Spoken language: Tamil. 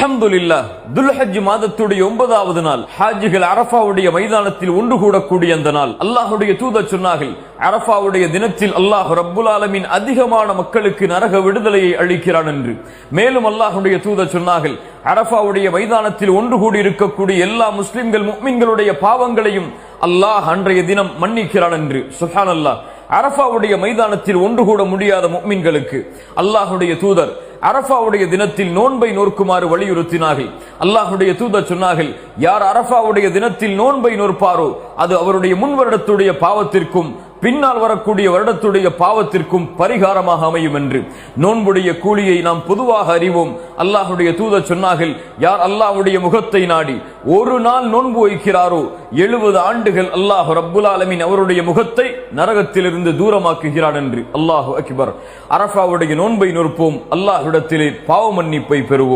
அல்ஹம்துலில்லாஹ், துல்ஹஜ் மாதத்துடைய 9வது நாள் ஹாஜிகள் அரஃபாவுடைய மைதானத்தில் ஒன்று கூடக்கூடிய அந்த நாள். அல்லாஹ்வுடைய தூதர் சொன்னார்கள், அரஃபாவுடைய தினத்தில் அல்லாஹ் ரப்புல் ஆலமீன் அதிகமான மக்களுக்கு நரக விடுதலையை அளிக்கிறான் என்று. மேலும் அல்லாஹ்வுடைய தூதர் சொன்னார்கள், அரஃபாவுடைய மைதானத்தில் ஒன்று கூடி இருக்கக்கூடிய எல்லா முஸ்லிம்கள் முஃமின்களுடைய பாவங்களையும் அல்லாஹ் அன்றைய தினம் மன்னிக்கிறான் என்று. சுப்ஹானல்லாஹ். அரஃபாவுடைய மைதானத்தில் ஒன்று கூட முடியாத முஃமின்களுக்கு அல்லாஹ்வுடைய தூதர் அரஃபாவுடைய தினத்தில் நோன்பை நோக்குமாறு வலியுறுத்தினார்கள். அல்லாஹ்வுடைய தூதர் சொன்னார்கள், யார் அரஃபாவுடைய தினத்தில் நோன்பை நோற்பாரோ அது அவருடைய முன் வருடத்துடைய பாவத்திற்கும் பின்னால் வரக்கூடிய வருடத்துடைய பாவத்திற்கும் பரிகாரமாக அமையும் என்று. நோன்புடைய கூலியை நாம் பொதுவாக அறிவோம். அல்லாஹ்வுடைய தூதர் சொன்னார்கள், யார் அல்லாஹ்வுடைய முகத்தை நாடி ஒரு நாள் நோன்பு வைக்கிறாரோ 70 ஆண்டுகள் அல்லாஹ் ரப்புல் ஆலமீன் அவருடைய முகத்தை நரகத்திலிருந்து தூரமாக்குகிறான் என்று. அல்லாஹு அக்பர். அரஃபாவுடைய நோன்பை நோற்போம், அல்லாஹ்விடத்திலே பாவ மன்னிப்பை பெறுவோம்.